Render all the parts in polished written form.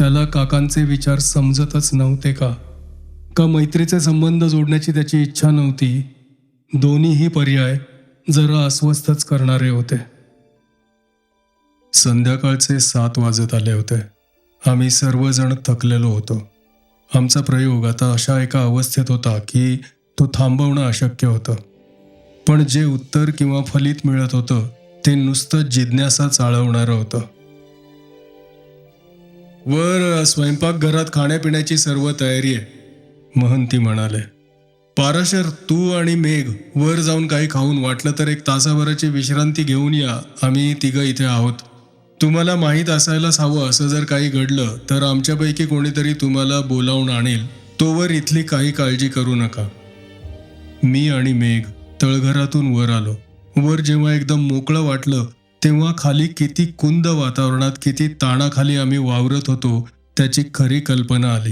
त्याला काकांचे विचार समजतच नव्हते का? का मैत्रीचे संबंध जोडण्याची त्याची इच्छा नव्हती? दोन्हीही पर्याय जरा अस्वस्थच करणारे होते. संध्याकाळचे 7 वाजत आले होते. आम्ही सर्वजण थकलेलो होतो. आमचा प्रयोग आता अशा एका अवस्थेत होता की तो थांबवणं अशक्य होतं. पण जे उत्तर किंवा फलित मिळत होतं ते नुसतं जिज्ञासा चाळवणारं होतं. वर स्वयंपाकघरात खाण्यापिण्याची सर्व तयारी आहे, महंती म्हणाले. पाराशर, तू आणि मेघ वर जाऊन काही खाऊन, वाटलं तर 1 तासाभराची विश्रांती घेऊन या. आम्ही तिघं इथे आहोत. तुम्हाला माहीत असायलाच हवं, असं जर काही घडलं तर आमच्यापैकी कोणीतरी तुम्हाला बोलावून आणेल. तोवर इथली काही काळजी करू नका. मी आणि मेघ तळघरातून वर आलो. वर जेव्हा एकदम मोकळं वाटलं तेव्हा खाली किती कुंद वातावरणात, किती ताणाखाली आम्ही वावरत होतो त्याची खरी कल्पना आली.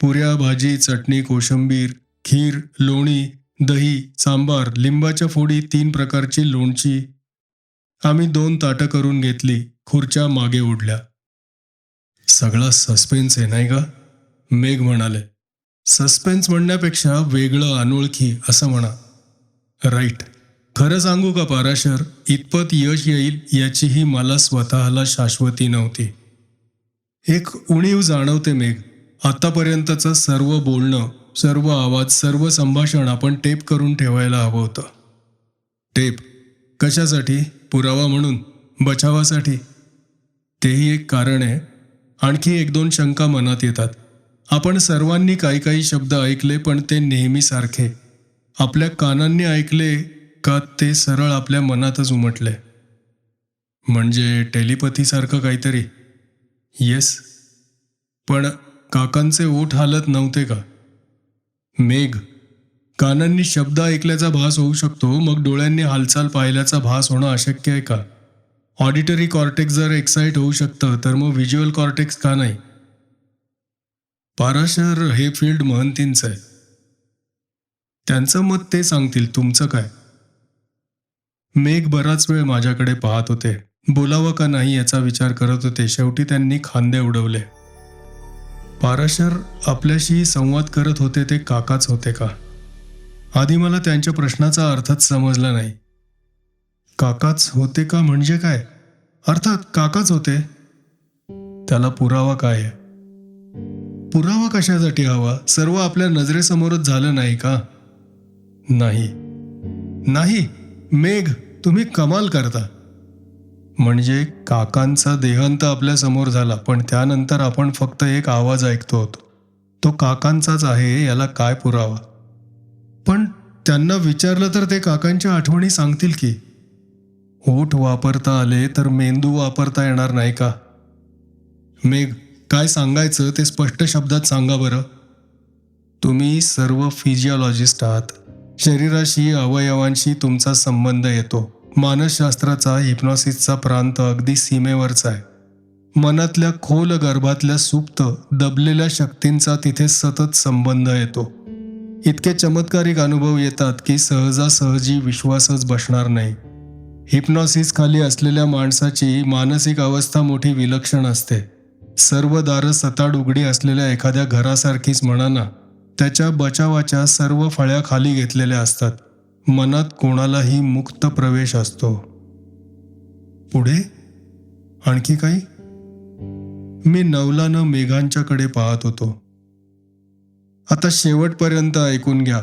पुऱ्या, भाजी, चटणी, कोशिंबीर, खीर, लोणी, दही, सांबार, लिंबाच्या फोडी, 3 प्रकारची लोणची. आम्ही 2 ताटं करून घेतली. खुर्च्या मागे ओढल्या. सगळा सस्पेन्स आहे नाही का? मेघ म्हणाले. सस्पेन्स म्हणण्यापेक्षा वेगळं, अनोळखी असं म्हणा. राईट. खरं सांगू का पाराशर, इतपत यश येईल याचीही मला स्वतःला शाश्वती नव्हती. एक उणीव जाणवते मेघ. आतापर्यंतचं सर्व बोलणं, सर्व आवाज, सर्व संभाषण आपण टेप करून ठेवायला हवं होतं. टेप कशासाठी? पुरावा म्हणून? बचावासाठी? तेही एक कारण आहे. आणखी 1-2 शंका मनात येतात. आपण सर्वांनी काही शब्द ऐकले, पण ते नेहमी सारखे आपल्या कानांनी ऐकले का ते सरळ आपल्या मनातच उमटले? म्हणजे टेलिपथीसारखं काहीतरी? येस. पण काकांचे ओठ हालत नव्हते का? मेघ, कानांनी शब्द ऐकल्याचा भास होऊ शकतो, मग डोळ्यांनी हालचाल पाहिल्याचा भास होणं अशक्य आहे का? ऑडिटरी कॉर्टेक्स जर एक्साइट होऊ शकतं तर मग व्हिज्युअल कॉर्टेक्स का नाही? पाराशर, हे फील्ड महंतींचं आहे. त्यांचं मत ते सांगतील, तुमचं काय? मेघ बराच वेळ माझ्याकडे पाहत होते. बोलावं का नाही याचा विचार करत होते. शेवटी त्यांनी खांदे उडवले. पाराशर, आपल्याशी संवाद करत होते ते काकाच होते का? आधी मला त्यांच्या प्रश्नाचा अर्थच समजला नाही. काकाच होते का म्हणजे काय? अर्थात काकाच होते. त्याला पुरावा काय आहे? पुरावा कशासाठी हवा? सर्व आपल्या नजरेसमोरच झालं नाही का? नाही मेघ, तुम्ही कमाल करता. म्हणजे काकांचा देहांत आपल्या समोर झाला, पण त्यानंतर आपण फक्त एक आवाज ऐकतो होतो. तो काकांचाच आहे याला काय पुरावा? पण त्यांना विचारलं तर ते काकांच्या आठवणी सांगतील की. ओठ वापरता आले तर मेंदू वापरता येणार नाही का? मेघ, काय सांगायचं ते स्पष्ट शब्दात सांगा बरं. तुम्ही सर्व फिजिओलॉजिस्ट आहात. शरीराशी, अवयवांशी तुमचा संबंध येतो. मानसशास्त्राचा, हिप्नॉसिसचा प्रांत अगदी सीमेवरचा आहे. मनातल्या खोल गर्भातल्या सुप्त दबलेल्या शक्तींचा तिथे सतत संबंध येतो. इतके चमत्कारिक अनुभव येतात की सहजासहजी विश्वासच बसणार नाही. हिप्नॉसिस खाली असलेल्या माणसाची मानसिक अवस्था मोठी विलक्षण असते. सर्व दारं सताड उघडी असलेल्या एखाद्या घरासारखीच म्हणा ना. त्याच्या बचावाच्या सर्व फळ्या खाली घेतलेल्या असतात. मनात कोणालाही मुक्त प्रवेश असतो. पुढे आणखी काही? मी नवलानं मेघांच्याकडे पाहत होतो. आता शेवटपर्यंत ऐकून घ्या.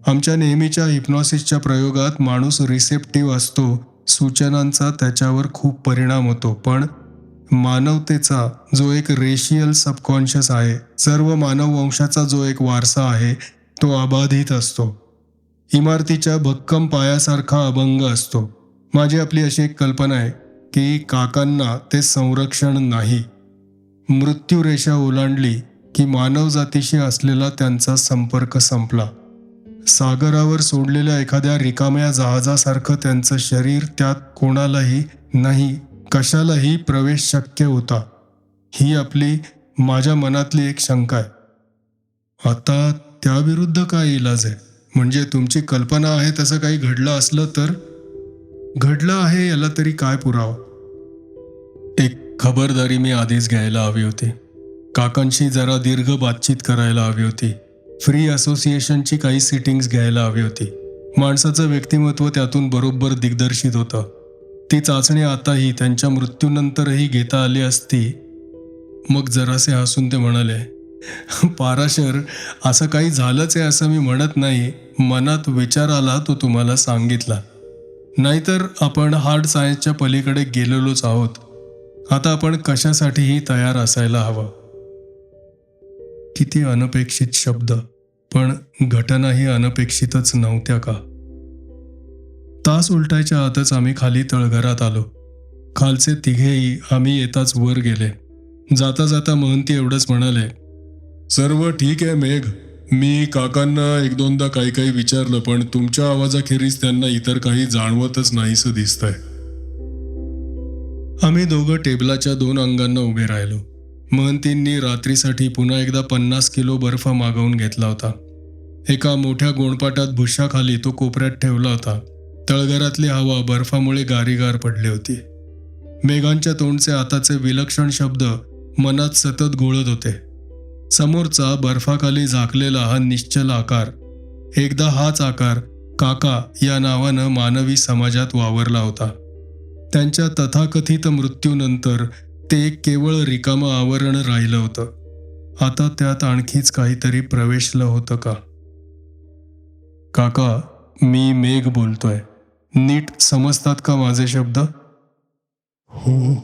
आमच्या नेहमीच्या हिप्नॉसिसच्या प्रयोगात माणूस रिसेप्टिव्ह असतो. सूचनांचा त्याच्यावर खूप परिणाम होतो. पण मानवतेचा जो एक रेशियल सबकॉन्शियस आहे, सर्व मानव वंशाचा जो एक वारसा आहे, तो अबाधित असतो. इमारतीच्या भक्कम पायासारखा अभंग असतो. माझी आपली अशी एक कल्पना आहे की काकांना ते संरक्षण नाही. मृत्यूरेषा ओलांडली की मानवजातीशी असलेला त्यांचा संपर्क संपला. सागरावर सोडलेल्या एखाद्या रिकाम्या जहाजासारखं त्यांचं शरीर, त्यात कोणालाही नाही, कशालाही प्रवेश शक्य होता. ही आपली, माझ्या मनातली एक शंका आहे. आता त्याविरुद्ध काय इलाज आहे? म्हणजे तुमची कल्पना आहे तसं काही घडलं असलं तर? घडलं आहे याला तरी काय पुरावा? एक खबरदारी मी आधीच घ्यायला हवी होती. काकांशी जरा दीर्घ बातचीत करायला हवी होती. फ्री असोसिएशनची काही सिटिंग्स घ्यायला हवी होती. माणसाचं व्यक्तिमत्व त्यातून बरोबर दिग्दर्शित होतं. ती चाचणी आताही त्यांच्या मृत्यूनंतरही घेता आली असती. मग जरासे हसून ते म्हणाले, पाराशर, असं काही झालंच आहे असं मी म्हणत नाही. मनात विचार आला तो तुम्हाला सांगितला. नाहीतर आपण हार्ड सायन्सच्या पलीकडे गेलेलोच आहोत. आता आपण कशासाठीही तयार असायला हवं. किती अनपेक्षित शब्द, पण घटनाही अनपेक्षितच नव्हत्या का? तास उलटायच्या आतच आम्ही खाली तळघरात आलो. खालचे तिघेही आम्ही येताच वर गेले. जाता जाता महंती एवढंच म्हणाले, सर्व ठीक आहे मेघ. मी काकांना एक दोनदा काही विचारलं, पण तुमच्या आवाजाखेरीज त्यांना इतर काही जाणवतच नाहीसं दिसतंय. आम्ही दोघं टेबलाच्या 2 अंगांना उभे राहिलो. महंतींनी रात्रीसाठी पुन्हा एकदा 50 किलो बर्फ मागवून घेतला होता. एका मोठ्या गोणपाटात भुशाखाली तो कोपऱ्यात ठेवला होता. तळघरातली हवा बर्फामुळे गारीगार पडली होती. मेघांच्या तोंडचे आताचे विलक्षण शब्द मनात सतत घोळत होते. समोरचा बर्फाखाली झाकलेला हा निश्चल आकार, एकदा हाच आकार काका या नावानं मानवी समाजात वावरला होता. त्यांच्या तथाकथित मृत्यूनंतर ते एक केवळ रिकामं आवरण राहिलं होतं. आता त्यात आणखीच काहीतरी प्रवेशलं होतं का? काका, मी मेघ बोलतोय. नीट समजतात का माझे शब्द? हो.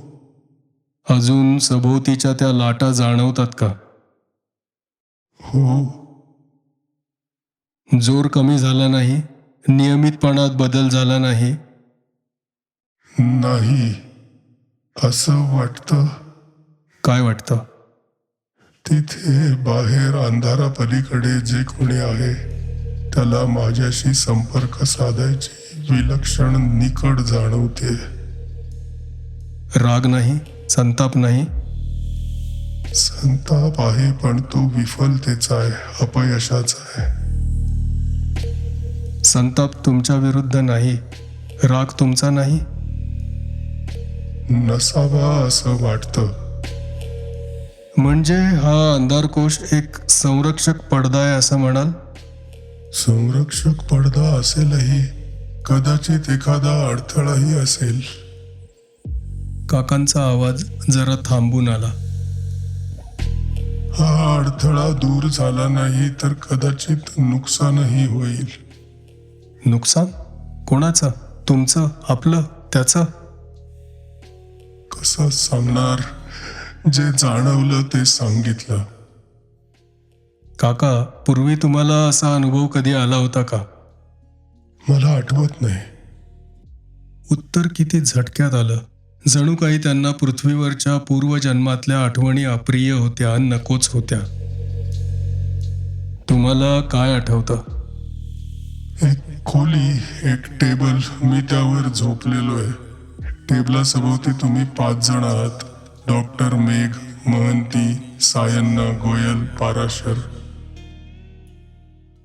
अजून सभोवतीच्या त्या लाटा जाणवतात का? हो. जोर कमी झाला नाही? नियमितपणात बदल झाला नाही? नाही. असं वाटतं. काय वाटतं? तिथे बाहेर अंधारापलीकडे जे कोणी आहे त्याला माझ्याशी संपर्क साधायची विलक्षण निकड जाणवते. राग नाही? संताप नाही? संताप आहे, पण तो विफलतेचा आहे, अपयशाचा आहे. संताप तुमच्या विरुद्ध नाही, राग तुमचा नाही? नसावा असं वाटतं. म्हणजे हा अंधारकोश एक संरक्षक पडदा आहे असं म्हणाल? संरक्षक पडदा असेलही, कदाचित एखादा अडथळाही असेल. काकांचा आवाज जरा थांबून आला. हा अडथळा दूर झाला नाही तर कदाचित नुकसानही होईल. नुकसान? कोणाचं? तुमचं? आपलं? त्याचं? कसं सांगणार? जे जाणवलं ते सांगितलं. काका, पूर्वी तुम्हाला असा अनुभव कधी आला होता का? मला आठवत नाही. उत्तर किती झटक्यात आलं. जणू काही त्यांना पृथ्वीवरच्या पूर्वजन्मातल्या आठवणी अप्रिय होत्या, नकोच होत्या. तुम्हाला काय आठवतं? एक खोली, एक टेबल, मी त्यावर झोपलेलो आहे. टेबलासभोवती तुम्ही 5 जण आहात. डॉक्टर मेघ, महंती, सायन्ना, गोयल, पाराशर.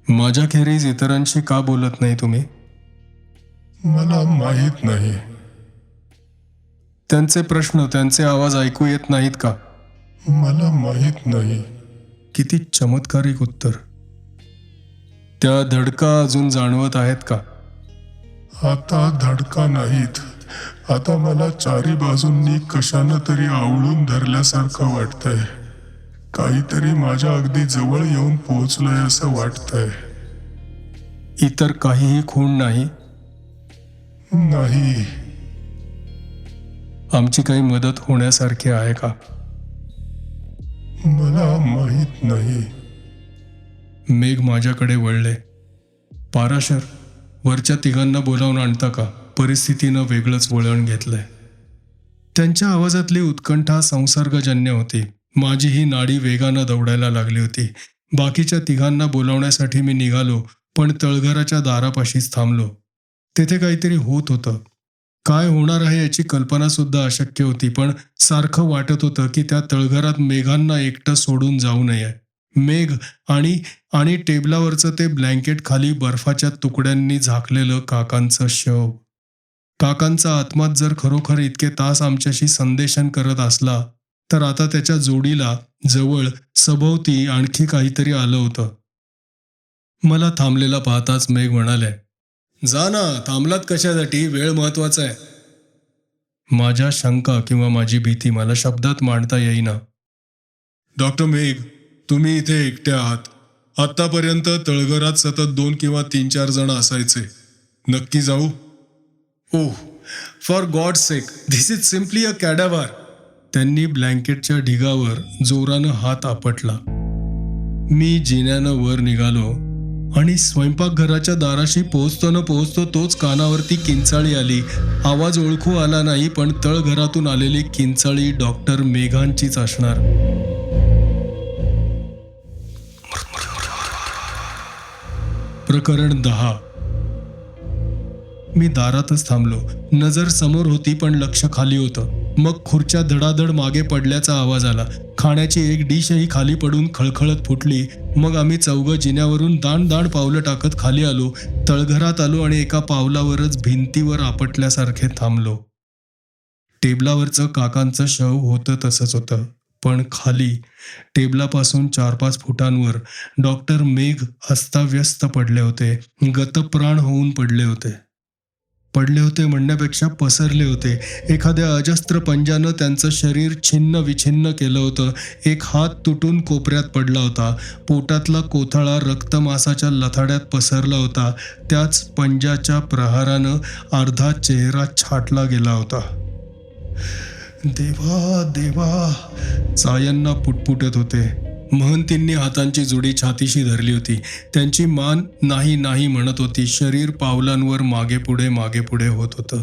माझ्याखेरीज इतरांशी का बोलत नाही तुम्ही? मला माहीत नाही. त्यांचे प्रश्न, त्यांचे आवाज ऐकू येत नाहीत का? मला माहीत नाही. किती चमत्कारिक उत्तर. त्या धडका अजून जाणवत आहेत का? आता धडका नाहीत. आता मला चारी बाजूंनी कशानं तरी आवळून धरल्यासारखं वाटतंय. काहीतरी माझ्या अगदी जवळ येऊन पोहोचलंय असं वाटतंय. इतर काहीही खूण नाही? नाही. आमची काही मदत होण्यासारखी आहे का? मला माहीत नाही. मेघ माझ्याकडे वळले. पाराशर, वरच्या तिघांना बोलावून आणता का? परिस्थितीनं वेगळंच वळण घेतलंय. त्यांच्या आवाजातली उत्कंठा संसर्गजन्य होती. माझीही नाडी वेगानं दौडायला लागली होती. बाकीच्या तिघांना बोलावण्यासाठी मी निघालो, पण तळघराच्या दारापाशीच थांबलो. तेथे काहीतरी होत होतं. काय होणार आहे याची कल्पना सुद्धा अशक्य होती, पण सारखं वाटत होतं की त्या तळघरात मेघांना एकटं सोडून जाऊ नये. मेघ आणि टेबलावरचं ते ब्लँकेट खाली बर्फाच्या तुकड्यांनी झाकलेलं काकांचं शव. काकांचा आत्माच जर खरोखर इतके तास आमच्याशी संदेशन करत असला, तर आता त्याच्या जोडीला जवळ सभोवती आणखी काहीतरी आलं होतं. मला थांबलेला पाहताच मेघ म्हणाले, जा ना, थांबलात कशासाठी? वेळ महत्वाचा आहे. माझ्या शंका किंवा माझी भीती मला शब्दात मांडता येईना. डॉक्टर मेघ, तुम्ही इथे एकटे आहात. आत्तापर्यंत तळघरात सतत 2 किंवा 3-4 जण असायचे. नक्की जाऊ? Oh, for God sake, this is simply a cadaver. त्यांनी ब्लँकेटच्या ढिगावर जोरानं हात आपटला. मी जिन्यानं वर निघालो आणि स्वयंपाकघराच्या दाराशी पोहोचतो तोच कानावरती किंचाळी आली. आवाज ओळखू आला नाही, पण तळघरातून आलेली किंचाळी डॉक्टर मेघांचीच असणार. प्रकरण 10. मी दारातच थांबलो. नजर समोर होती पण लक्ष खाली होतं. मग खुर्च्या धडाधड मागे पडल्याचा आवाज आला. खाण्याची एक डिशही खाली पडून खळखळत फुटली. मग आम्ही चौघं जिन्यावरून दाण पावलं टाकत खाली आलो. तळघरात आलो आणि एका पावलावरच भिंतीवर आपटल्यासारखे थांबलो. टेबलावरचं काकांचं शव होतं तसंच होतं, पण खाली टेबलापासून 4-5 फुटांवर डॉक्टर मेघ अस्ताव्यस्त पडले होते. गतप्राण होऊन पडले होते म्हणण्यापेक्षा पसरले होते. एखाद्या अजस्त्र पंजानं त्यांचं शरीर छिन्न विछिन्न केलं होतं. एक हात तुटून कोपऱ्यात पडला होता. पोटातला कोथळा रक्तमासाच्या लथाड्यात पसरला होता. त्याच पंजाच्या प्रहारानं अर्धा चेहरा छाटला गेला होता. देवा देवा, सायांना पुटपुटत होते. महंतींनी हातांची जुडी छातीशी धरली होती. त्यांची मान नाही नाही म्हणत होती. शरीर पावलांवर मागे पुढे होत होतं.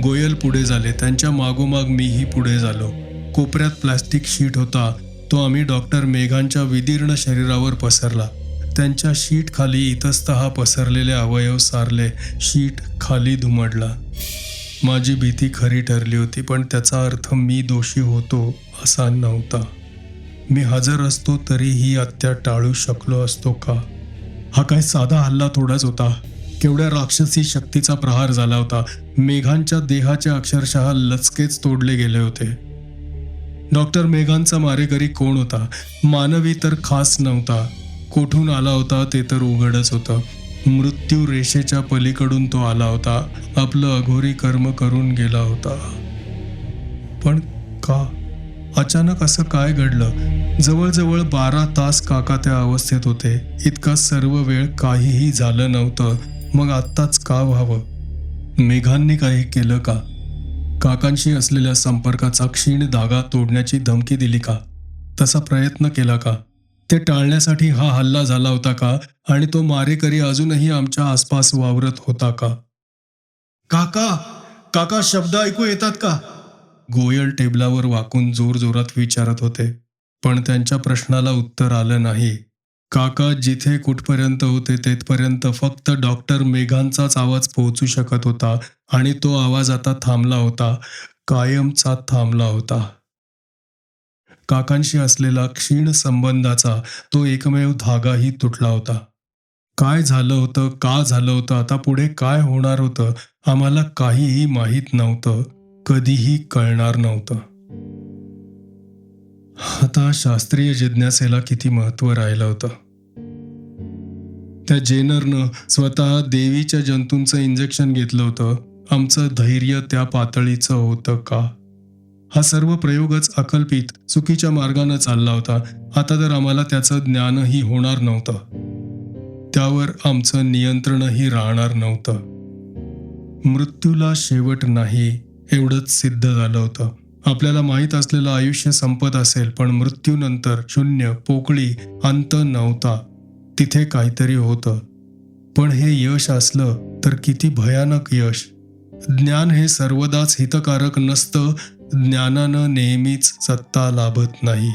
गोयल पुढे झाले. त्यांच्या मागोमाग मीही पुढे झालो. कोपऱ्यात प्लॅस्टिक शीट होता. तो आम्ही डॉक्टर मेघांच्या विदीर्ण शरीरावर पसरला. त्यांच्या शीट खाली इतस्तः पसरलेले अवयव सारले. शीट खाली धुमडला. माझी भीती खरी ठरली होती, पण त्याचा अर्थ मी दोषी होतो असा नव्हता. मी हजर असतो तरीही हत्या टाळू शकलो असतो का? हा काय साधा हल्ला थोडाच होता. केवढ्या राक्षसी शक्तीचा प्रहार झाला होता. मेघांच्या देहाचे अक्षरशः लचकेच तोडले गेले होते. डॉक्टर मेघांचा मारेकरी कोण होता? मानवी तर खास नव्हता. कोठून आला होता ते तर उघडच होतं. मृत्यू रेषेच्या पलीकडून तो आला होता. आपलं अघोरी कर्म करून गेला होता. पण का? अचानक असं काय घडलं? जवळजवळ 12 तास काका त्या अवस्थेत होते. इतका सर्व वेळ काहीही झालं नव्हतं. मग आत्ताच का व्हावं? मेघांनी काही केलं का? काकांशी असलेल्या संपर्काचा क्षीण धागा तोडण्याची धमकी दिली का? तसा प्रयत्न केला का? ते टाळण्यासाठी हा हल्ला झाला होता का? आणि तो मारेकरी अजूनही आमच्या आसपास वावरत होता का? काका, काका, शब्द ऐकू येतात का? गोयल टेबलावर वाकून जोरजोरात विचारत होते, पण त्यांच्या प्रश्नाला उत्तर आलं नाही. काका जिथे कुठपर्यंत होते तेथपर्यंत फक्त डॉक्टर मेघांचाच आवाज पोहोचू शकत होता, आणि तो आवाज आता थांबला होता. कायमचा थांबला होता. काकांशी असलेला क्षीण संबंधाचा तो एकमेव धागाही तुटला होता. काय झालं होतं, का झालं होतं, आता पुढे काय होणार होतं, आम्हाला काहीही माहीत नव्हतं. कधीही कळणार नव्हतं. आता शास्त्रीय जिज्ञासेला किती महत्त्व राहिलं होतं. त्या जेनरनं स्वतः देवीच्या जंतूंचं इंजेक्शन घेतलं होतं. आमचं धैर्य त्या पातळीचं होतं का? हा सर्व प्रयोगच अकल्पित, चुकीच्या मार्गानं चालला होता. आता तर आम्हाला त्याचं ज्ञानही होणार नव्हतं. त्यावर आमचं नियंत्रणही राहणार नव्हतं. मृत्यूला शेवट नाही एवढंच सिद्ध झालं होतं. आपल्याला माहीत असलेलं आयुष्य संपत असेल, पण मृत्यूनंतर शून्य, पोकळी, अंत नव्हता. तिथे काहीतरी होतं. पण हे यश असलं तर किती भयानक यश. ज्ञान हे सर्वदाच हितकारक नसतं. ज्ञानानं नेहमीच सत्ता लाभत नाही.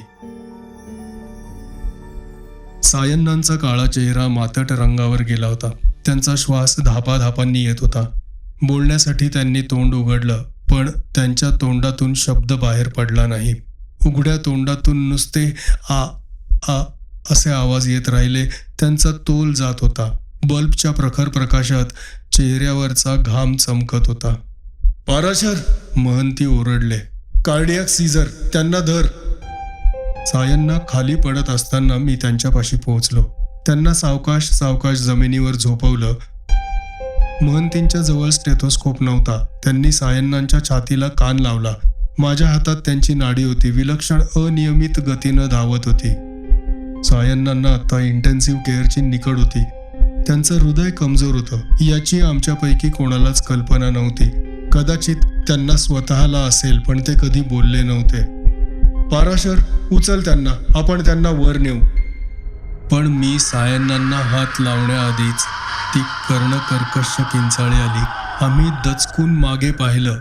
सायन्नांचा काळा चेहरा मातट रंगावर गेला होता. त्यांचा श्वास धापाधापांनी येत होता. बोलण्यासाठी त्यांनी तोंड उघडलं, पण त्यांच्या तोंडातून शब्द बाहेर पडला नाही. उघड्या तोंडातून नुसते आ आ असे आवाज येत राहिले. त्यांचा तोल जात होता. बल्बच्या प्रखर प्रकाशात चेहऱ्यावरचा घाम चमकत होता. पाराशर, महंती ओरडले. कार्डियाक सीझर, त्यांना धर. सायन्ना खाली पडत असताना मी त्यांच्यापाशी पोहोचलो. त्यांना सावकाश सावकाश जमिनीवर झोपवलं. महंतींच्या जवळ स्टेथोस्कोप नव्हता. त्यांनी सायन्नांच्या छातीला कान लावला. माझ्या हातात त्यांची नाडी होती. विलक्षण अनियमित गतीनं धावत होती. सायन्नांना आता इंटेन्सिव्ह केअरची निकड होती. त्यांचं हृदय कमजोर होतं याची आमच्यापैकी कोणालाच कल्पना नव्हती. कदाचित त्यांना स्वतःला असेल, पण ते कधी बोलले नव्हते. पाराशर, उचल त्यांना, आपण त्यांना वर नेऊ. पण मी सायन्नांना हात लावण्याआधीच ती कर्णकर्कश किंचाळी आली. आम्ही दचकून मागे पाहिलं.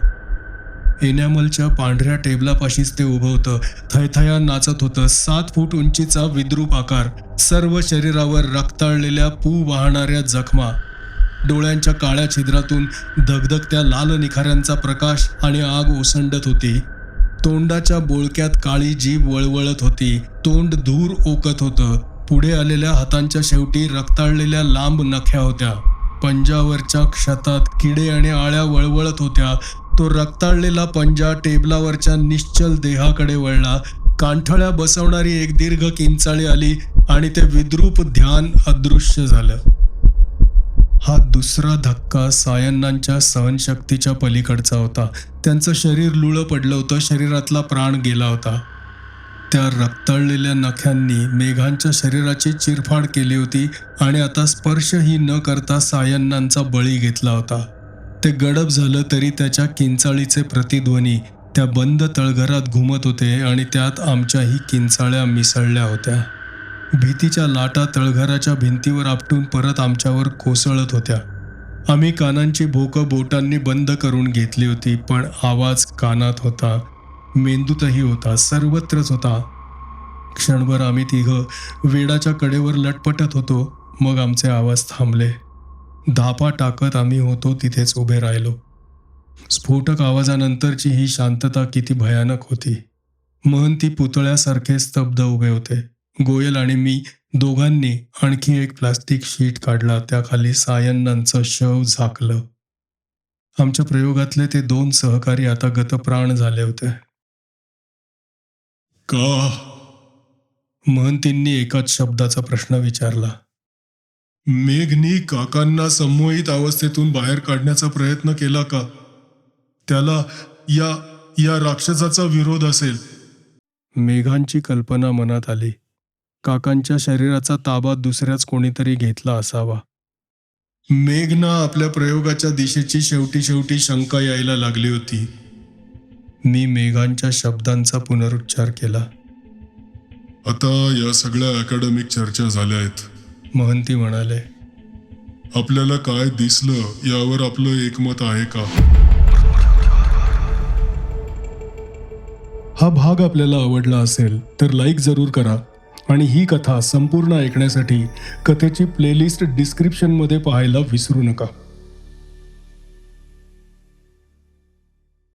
एनॅमलच्या पांढऱ्या टेबलापाशीच ते उभं होतं. थयथया नाचत होतं. 7 फूट उंचीचा विद्रूप आकार, सर्व शरीरावर रक्ताळलेल्या पू वाहणाऱ्या जखमा, डोळ्यांच्या काळ्या छिद्रातून धगधगत्या लाल निखाऱ्यांचा प्रकाश आणि आग ओसंडत होती. तोंडाच्या बोळक्यात काळी जीभ वळवळत होती. तोंड धूर ओकत होतं. पुढे आलेल्या हातांच्या शेवटी रक्ताळलेल्या लांब नख्या होत्या. पंजावरच्या क्षतात किडे आणि आळ्या वळवळत होत्या. तो रक्ताळलेला पंजा टेबलावरच्या निश्चल देहाकडे वळला. कांठळ्या बसवणारी एक दीर्घ किंचाळी आली आणि ते विद्रूप ध्यान अदृश्य झालं. हा दुसरा धक्का सायन्नांच्या सहनशक्तीच्या पलीकडचा होता. त्यांचं शरीर लुळं पडलं होतं. शरीरातला प्राण गेला होता. त्या रक्ताळलेल्या नख्यांनी मेघांच्या शरीराची चिरफाड केली होती आणि आता स्पर्शही न करता सायन्नांचा बळी घेतला होता. ते गडप झालं तरी त्याच्या किंचाळीचे प्रतिध्वनी त्या बंद तळघरात घुमत होते आणि त्यात आमच्याही किंचाळ्या मिसळल्या होत्या. भीतीच्या लाटा तळघराच्या भिंतीवर आपटून परत आमच्यावर कोसळत होत्या. आम्ही कानांची भोकं बोटांनी बंद करून घेतली होती, पण आवाज कानात होता, मेंदूतही होता, सर्वत्रच होता. क्षणभर आम्ही तिघं वेडाच्या कडेवर लटपटत होतो. मग आमचे आवाज थांबले. धापा टाकत आम्ही होतो तिथेच उभे राहिलो. स्फोटक आवाजानंतरची ही शांतता किती भयानक होती. महंती पुतळ्यासारखे स्तब्ध उभे होते. गोयल आणि मी दोघांनी आणखी एक प्लास्टिक शीट काढला. त्याखाली सायन्नांचं शव झाकलं. आमच्या प्रयोगातले ते 2 सहकारी आता गतप्राण झाले होते. का? महंतींनी एकाच शब्दाचा प्रश्न विचारला. मेघनी काकांना संमोहित अवस्थेतून बाहेर काढण्याचा प्रयत्न केला का? त्याला या राक्षसाचा विरोध असेल. मेघांची कल्पना मनात आली. काकांच्या शरीराचा ताबा दुसऱ्याच कोणीतरी घेतला असावा. मेघना आपल्या प्रयोगाच्या दिशेची शेवटी शंका यायला लागली होती. मी मेघांच्या शब्दांचा पुनरुच्चार केला. आता या सगळ्या अकॅडमिक चर्चा झाल्या आहेत, महंती म्हणाले. आपल्याला काय दिसलं यावर आपलं एकमत आहे का? हा भाग आपल्याला आवडला असेल तर लाईक जरूर करा आणि ही कथा संपूर्ण ऐकण्यासाठी कथेची प्लेलिस्ट डिस्क्रिप्शनमध्ये पाहायला विसरू नका.